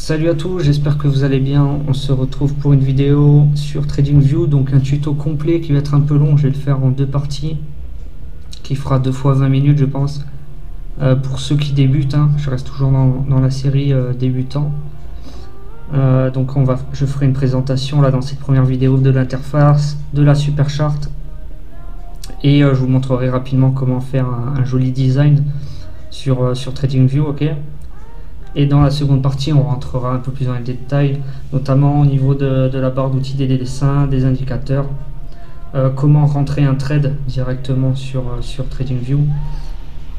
Salut à tous, j'espère que vous allez bien. On se retrouve pour une vidéo sur TradingView, donc un tuto complet qui va être un peu long. Je vais le faire en deux parties, qui fera 2 fois 20 minutes je pense. Pour ceux qui débutent, je reste toujours dans la série débutant. Donc je ferai une présentation là dans cette première vidéo de l'interface, de la super chart. Et je vous montrerai rapidement comment faire un joli design sur TradingView, ok. Et dans la seconde partie, on rentrera un peu plus dans les détails, notamment au niveau de la barre d'outils des dessins, des indicateurs, comment rentrer un trade directement sur TradingView.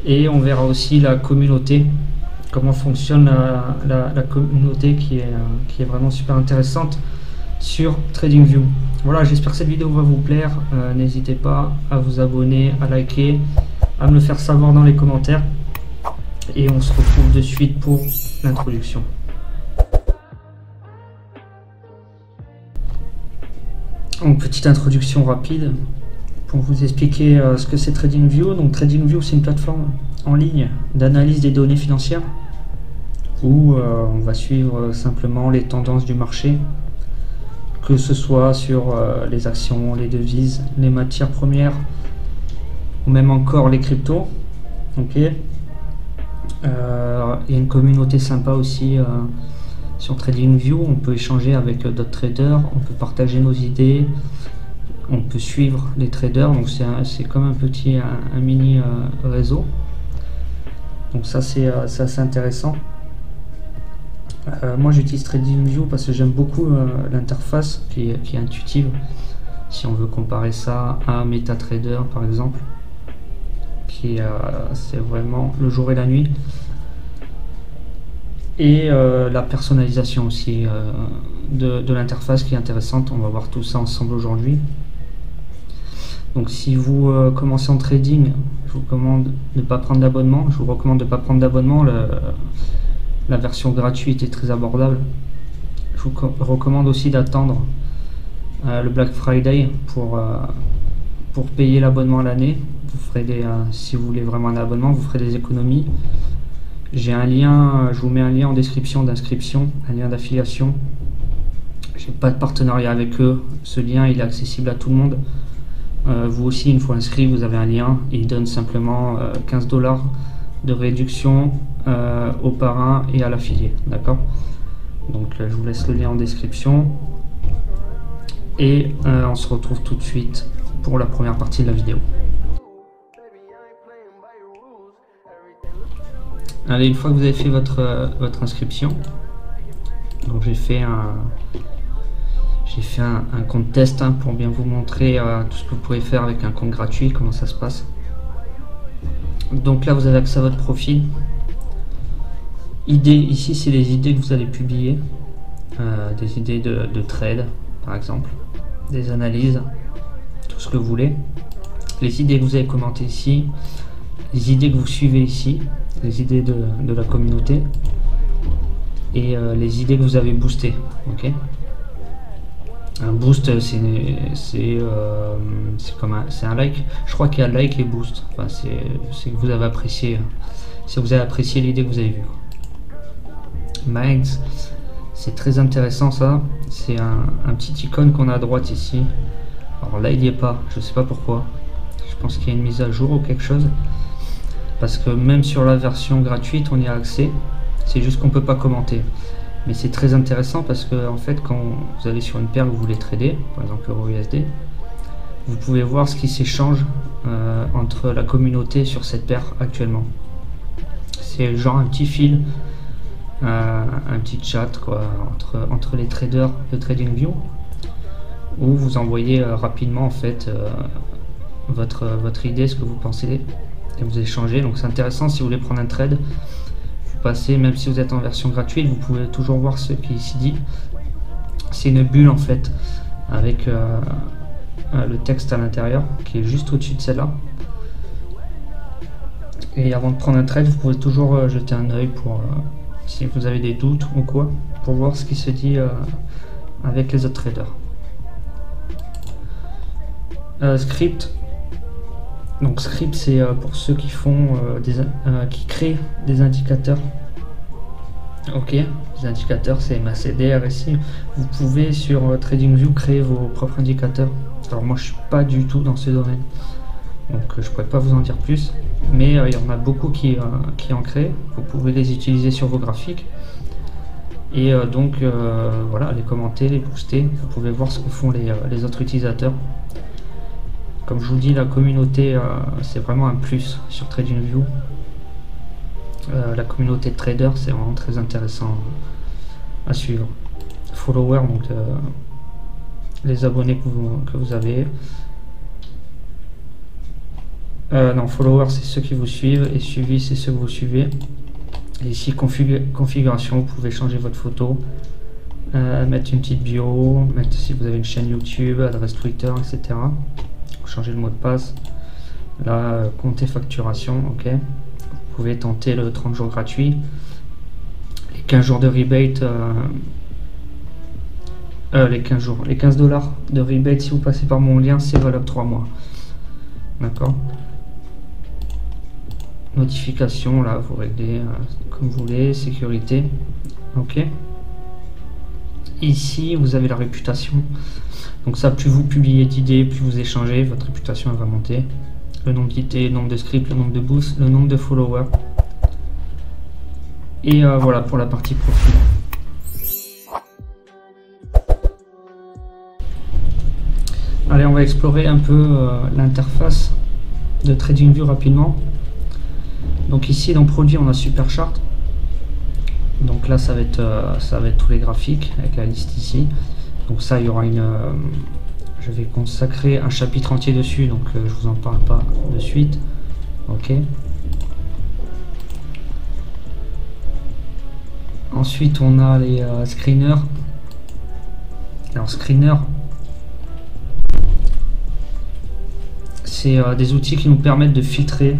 Et on verra aussi la communauté, comment fonctionne la communauté qui est vraiment super intéressante sur TradingView. Voilà, j'espère que cette vidéo va vous plaire. N'hésitez pas à vous abonner, à liker, à me le faire savoir dans les commentaires. Et on se retrouve de suite pour l'introduction. Donc, petite introduction rapide pour vous expliquer ce que c'est TradingView. Donc TradingView, c'est une plateforme en ligne d'analyse des données financières où on va suivre simplement les tendances du marché, que ce soit sur les actions, les devises, les matières premières ou même encore les cryptos. Ok. Il y a une communauté sympa aussi sur TradingView. On peut échanger avec d'autres traders, on peut partager nos idées, on peut suivre les traders. Donc c'est comme un mini réseau. Donc ça c'est assez intéressant. Moi j'utilise TradingView parce que j'aime beaucoup l'interface qui est intuitive. Si on veut comparer ça à MetaTrader par exemple, c'est vraiment le jour et la nuit. Et la personnalisation aussi de l'interface qui est intéressante. On va voir tout ça ensemble aujourd'hui. Donc si vous commencez en trading, je vous recommande de ne pas prendre d'abonnement. La version gratuite est très abordable. Je vous recommande aussi d'attendre le Black Friday pour payer l'abonnement à l'année. Vous ferez si vous voulez vraiment un abonnement, vous ferez des économies. J'ai un lien, je vous mets un lien en description d'inscription, un lien d'affiliation. J'ai pas de partenariat avec eux. Ce lien il est accessible à tout le monde. Vous aussi, une fois inscrit, vous avez un lien. Il donne simplement 15 $ de réduction au parrain et à l'affilié. D'accord? Donc je vous laisse le lien en description. Et on se retrouve tout de suite pour la première partie de la vidéo. Allez, une fois que vous avez fait votre inscription, donc j'ai fait un compte test pour bien vous montrer tout ce que vous pouvez faire avec un compte gratuit, comment ça se passe. Donc là vous avez accès à votre profil. Ici c'est les idées que vous allez publier, des idées de trade par exemple, des analyses, tout ce que vous voulez, les idées que vous avez commentées ici, les idées que vous suivez ici, les idées de la communauté et les idées que vous avez boostées. Ok. Un boost c'est un like. Je crois qu'il y a like et boost. Enfin, c'est que vous avez apprécié. Si vous avez apprécié l'idée que vous avez vue. Minds, c'est très intéressant ça. C'est un petit icône qu'on a à droite ici. Alors là il n'y est pas. Je sais pas pourquoi. Je pense qu'il y a une mise à jour ou quelque chose. Parce que même sur la version gratuite on y a accès, c'est juste qu'on peut pas commenter. Mais c'est très intéressant parce que en fait quand vous allez sur une paire que vous voulez trader, par exemple EURUSD, vous pouvez voir ce qui s'échange entre la communauté sur cette paire actuellement. C'est genre un petit fil, un petit chat quoi, entre les traders de TradingView, où vous envoyez rapidement en fait votre idée, ce que vous pensez, et vous échangez. Donc c'est intéressant si vous voulez prendre un trade, vous passez, même si vous êtes en version gratuite, vous pouvez toujours voir ce qui est ici dit. C'est une bulle en fait avec le texte à l'intérieur qui est juste au-dessus de celle-là. Et avant de prendre un trade, vous pouvez toujours jeter un œil pour si vous avez des doutes ou quoi, pour voir ce qui se dit avec les autres traders. Script. Donc script c'est pour ceux qui font qui créent des indicateurs. Ok, les indicateurs c'est MACD, RSI. Vous pouvez sur TradingView créer vos propres indicateurs. Alors moi je suis pas du tout dans ce domaine, donc je pourrais pas vous en dire plus. Mais il y en a beaucoup qui en créent. Vous pouvez les utiliser sur vos graphiques. Et donc voilà, les commenter, les booster. Vous pouvez voir ce que font les autres utilisateurs. Comme je vous dis, la communauté c'est vraiment un plus sur TradingView. La communauté de traders c'est vraiment très intéressant à suivre. Followers, donc les abonnés que vous avez. Non, followers c'est ceux qui vous suivent et suivis c'est ceux que vous suivez. Et ici configuration, vous pouvez changer votre photo, mettre une petite bio, mettre si vous avez une chaîne YouTube, adresse Twitter, etc. Changer le mot de passe. Là, compter facturation, ok. Vous pouvez tenter le 30 jours gratuit. Les 15 jours de rebate, les 15 $, de rebate si vous passez par mon lien, c'est valable 3 mois. D'accord. Notification, là vous réglez comme vous voulez, sécurité, ok. Ici vous avez la réputation, donc ça, plus vous publiez d'idées, plus vous échangez, votre réputation elle va monter. Le nombre d'idées, le nombre de scripts, le nombre de boosts, le nombre de followers. Et voilà pour la partie profil. Allez, on va explorer un peu l'interface de TradingView rapidement. Donc ici dans produit on a Superchart. Donc là ça va être tous les graphiques avec la liste ici. Donc ça il y aura je vais consacrer un chapitre entier dessus, donc je vous en parle pas de suite. Ok. Ensuite on a les screeners. Alors screener, c'est des outils qui nous permettent de filtrer,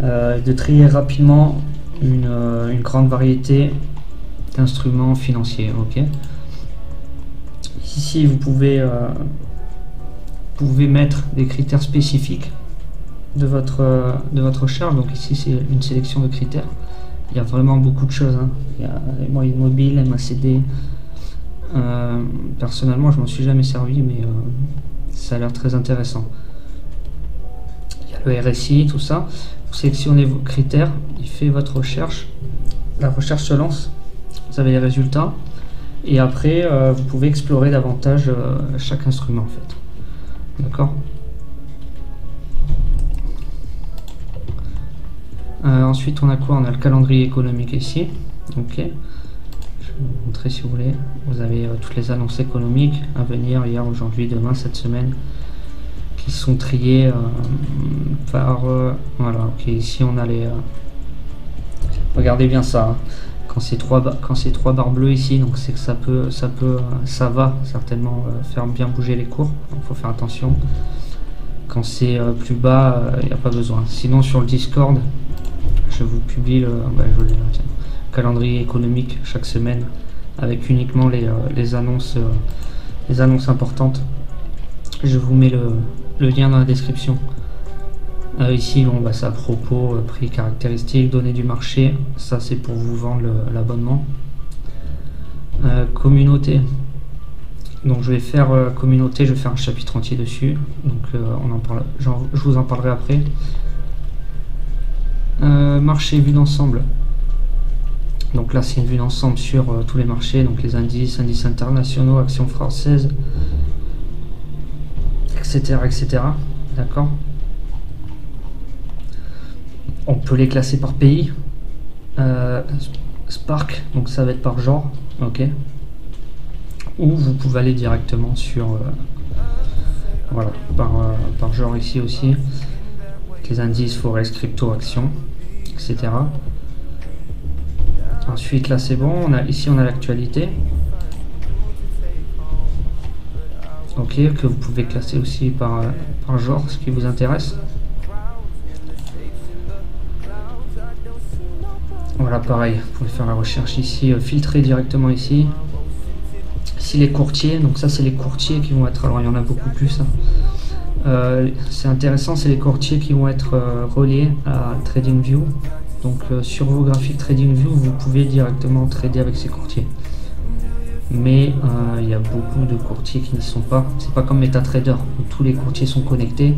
de trier rapidement une grande variété d'instruments financiers. Ok. Ici vous pouvez mettre des critères spécifiques de votre charge. Donc ici c'est une sélection de critères. Il y a vraiment beaucoup de choses, hein. Il y a les moyennes mobiles, MACD. Personnellement je m'en suis jamais servi, mais ça a l'air très intéressant. Il y a le RSI, tout ça. Vous sélectionnez vos critères, il fait votre recherche, la recherche se lance, vous avez les résultats, et après vous pouvez explorer davantage chaque instrument en fait. D'accord. Ensuite on a quoi? On a le calendrier économique ici. Ok. Je vais vous montrer si vous voulez. Vous avez toutes les annonces économiques à venir, hier, aujourd'hui, demain, cette semaine, qui sont triées par voilà. Ok, ici on a les regardez bien ça, hein. Quand c'est trois barres bleues ici, donc c'est que ça va certainement faire bien bouger les cours. Il faut faire attention. Quand c'est plus bas, il n'y a pas besoin. Sinon sur le Discord, je vous publie le calendrier économique chaque semaine avec uniquement les annonces importantes. Je vous mets le lien dans la description. Ici c'est à propos, prix, caractéristiques, données du marché. Ça c'est pour vous vendre l'abonnement. Communauté. Donc je vais faire communauté, je vais faire un chapitre entier dessus. Donc on en parle, je vous en parlerai après. Marché vue d'ensemble. Donc là c'est une vue d'ensemble sur tous les marchés, donc les indices internationaux, actions françaises, etc. etc. D'accord. On peut les classer par pays. Spark, donc ça va être par genre, ok. Ou vous pouvez aller directement sur voilà, par genre ici aussi. Les indices, forex, crypto, actions, etc. Ensuite là c'est bon, ici on a l'actualité. Ok, que vous pouvez classer aussi par genre, ce qui vous intéresse. Voilà, pareil, vous pouvez faire la recherche ici, filtrer directement ici. Ici les courtiers, donc ça c'est les courtiers qui vont être, alors il y en a beaucoup plus, hein. C'est intéressant, c'est les courtiers qui vont être reliés à TradingView. Donc sur vos graphiques TradingView, vous pouvez directement trader avec ces courtiers. Mais il y a beaucoup de courtiers qui n'y sont pas. C'est pas comme MetaTrader où tous les courtiers sont connectés.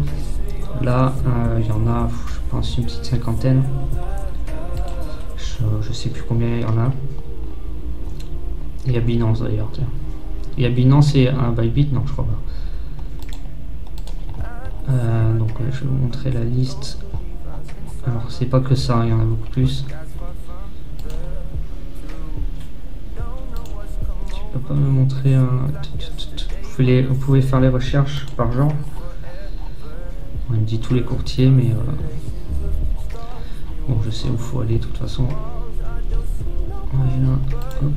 Là, il y en a, je pense, une petite cinquantaine. Je sais plus combien il y en a. Il y a Binance d'ailleurs. Il y a Binance et un Bybit, non, je crois pas. Donc je vais vous montrer la liste. Alors c'est pas que ça, il y en a beaucoup plus. Tu peux pas me montrer vous pouvez faire les recherches par genre. On me dit tous les courtiers, mais bon, je sais où il faut aller de toute façon. Voilà, hop.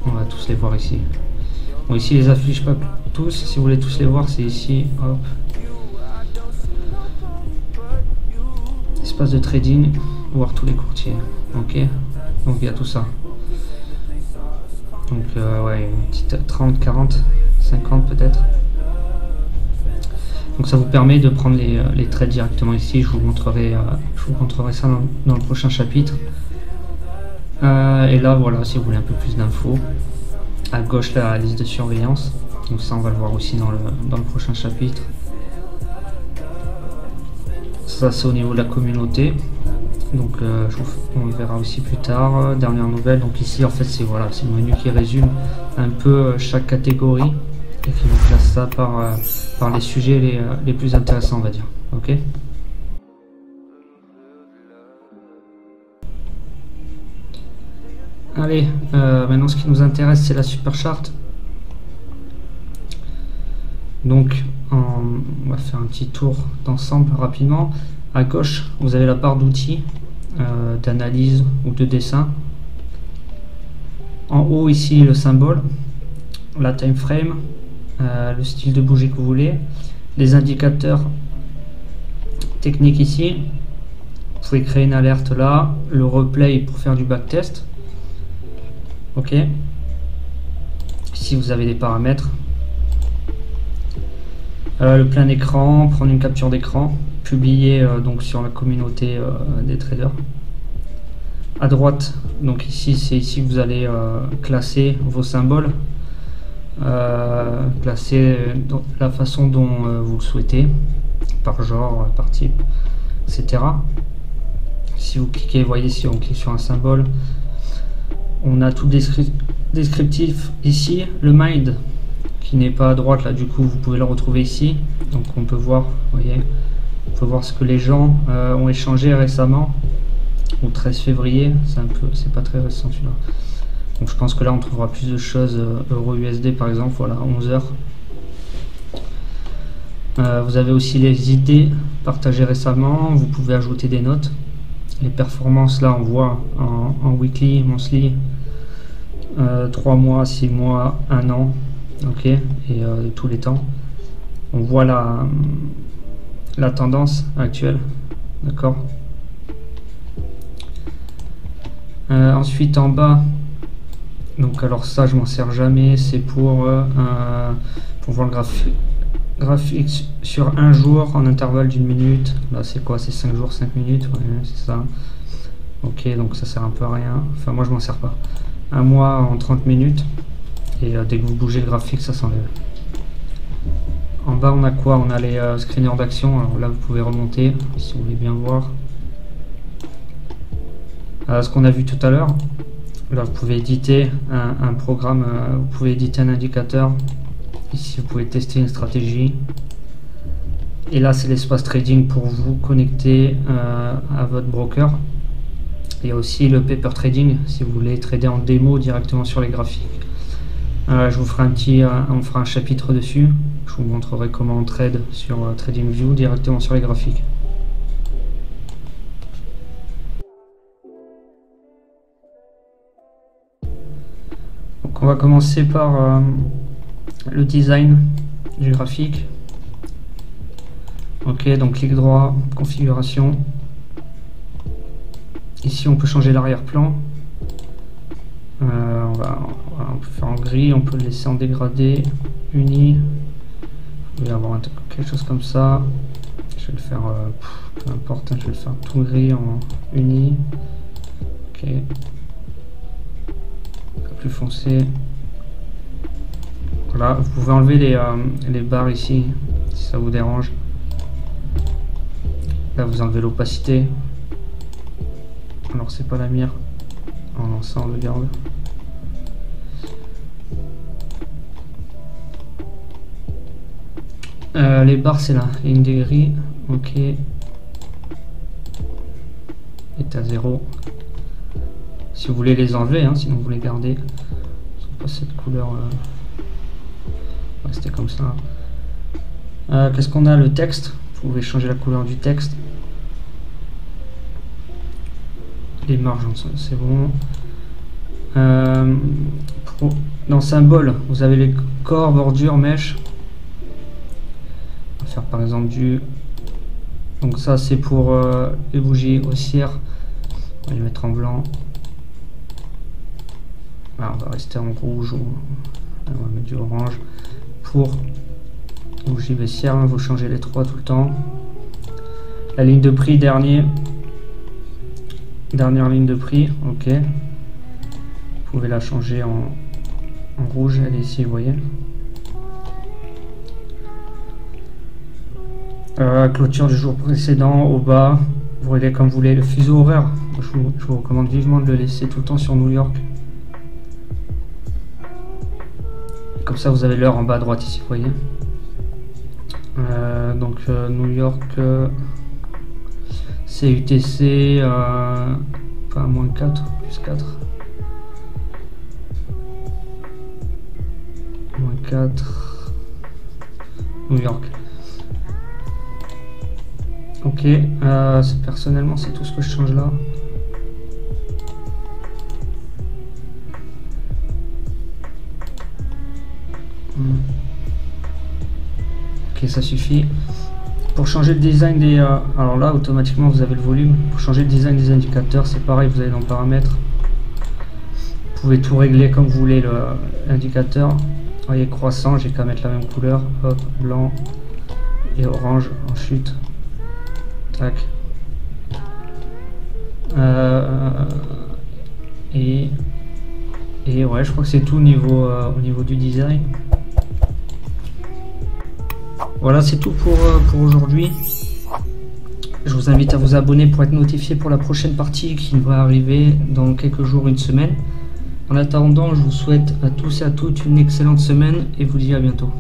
On va tous les voir ici. Bon, ici, ils les affichent pas tous. Si vous voulez tous les voir, c'est ici. Hop. Espace de trading, voir tous les courtiers. Ok. Donc il y a tout ça. Donc ouais, une petite 30, 40, 50 peut-être. Donc ça vous permet de prendre les trades directement ici. Je vous montrerai ça dans le prochain chapitre. Et là, voilà, si vous voulez un peu plus d'infos. À gauche, la liste de surveillance. Donc ça, on va le voir aussi dans le prochain chapitre. Ça, c'est au niveau de la communauté. Donc on le verra aussi plus tard. Dernière nouvelle. Donc ici, en fait, c'est voilà, c'est le menu qui résume un peu chaque catégorie et qui vous classe ça par les sujets les plus intéressants, on va dire. Ok. Allez, maintenant ce qui nous intéresse, c'est la super chart. Donc on va faire un petit tour d'ensemble rapidement. À gauche, vous avez la barre d'outils d'analyse ou de dessin. En haut ici, le symbole, la time frame, le style de bougie que vous voulez, les indicateurs techniques ici. Vous pouvez créer une alerte là, le replay pour faire du backtest. Ok. Ici vous avez des paramètres. Le plein écran, prendre une capture d'écran, publier donc sur la communauté des traders. À droite, donc ici c'est ici que vous allez classer vos symboles, classer la façon dont vous le souhaitez, par genre, par type, etc. Si vous cliquez, voyez, si on clique sur un symbole, on a tout descriptif ici. Le mind qui n'est pas à droite là, du coup vous pouvez le retrouver ici. Donc on peut voir, vous voyez, on peut voir ce que les gens ont échangé récemment au 13 février. C'est pas très récent celui-là. Donc je pense que là on trouvera plus de choses. Euro USD par exemple, voilà, 11 h. Vous avez aussi les idées partagées récemment. Vous pouvez ajouter des notes. Les performances là on voit en weekly, monthly, 3 mois, 6 mois, 1 an, ok, et tous les temps. On voit la tendance actuelle, d'accord. Ensuite en bas, donc alors ça je m'en sers jamais, c'est pour voir le graphique sur un jour en intervalle d'une minute. Là c'est quoi, c'est 5 jours 5 minutes, ouais, c'est ça. Ok, donc ça sert un peu à rien, enfin moi je m'en sers pas. Un mois en 30 minutes, et dès que vous bougez le graphique ça s'enlève. En bas on a quoi, on a les screeners d'action. Alors là vous pouvez remonter si vous voulez bien voir ce qu'on a vu tout à l'heure. Là vous pouvez éditer un programme, vous pouvez éditer un indicateur. Ici vous pouvez tester une stratégie. Et là c'est l'espace trading pour vous connecter à votre broker. Il y a aussi le paper trading si vous voulez trader en démo directement sur les graphiques. Je vous ferai on fera un chapitre dessus. Je vous montrerai comment on trade sur TradingView directement sur les graphiques. Donc on va commencer par le design du graphique. Ok, donc clic droit, configuration. Ici on peut changer l'arrière-plan. On peut faire en gris, on peut le laisser en dégradé, uni. Vous pouvez avoir quelque chose comme ça. Je vais le faire, peu importe, hein, je vais le faire tout gris en uni. Ok. Un peu plus foncé. Voilà, vous pouvez enlever les barres ici, si ça vous dérange. Là, vous enlevez l'opacité. Alors, c'est pas la mire. Oh non, ça, on le garde. Les barres, c'est la ligne des gris. Ok. Est à 0. Si vous voulez les enlever, hein, sinon vous les gardez. Pas cette couleur. Rester comme ça. Qu'est-ce qu'on a? Le texte. Vous pouvez changer la couleur du texte. Les marges, c'est bon. Dans symbole, vous avez les corps, bordure, mèche. On va faire par exemple du. Donc ça c'est pour les bougies haussières. On va les mettre en blanc. Voilà, on va rester en rouge ou on va mettre du orange. Pour bougie baissière, hein, vous changez les trois tout le temps. La ligne de prix dernière ligne de prix, ok. Vous pouvez la changer en rouge, elle est ici, vous voyez. Clôture du jour précédent, au bas, vous réglez comme vous voulez. Le fuseau horaire, je vous recommande vivement de le laisser tout le temps sur New York. Comme ça, vous avez l'heure en bas à droite ici, vous voyez. Donc New York, CUTC, pas moins 4, plus 4. Moins 4. New York. Ok, personnellement, c'est tout ce que je change là. Ok, ça suffit. Pour changer le design des... alors là, automatiquement, vous avez le volume. Pour changer le design des indicateurs, c'est pareil, vous allez dans paramètres. Vous pouvez tout régler comme vous voulez, l'indicateur. Vous voyez, croissant, j'ai qu'à mettre la même couleur. Hop, blanc et orange en chute. Tac. Et ouais, je crois que c'est tout au niveau du design. Voilà, c'est tout pour aujourd'hui. Je vous invite à vous abonner pour être notifié pour la prochaine partie qui devrait arriver dans quelques jours, une semaine. En attendant, je vous souhaite à tous et à toutes une excellente semaine et vous dis à bientôt.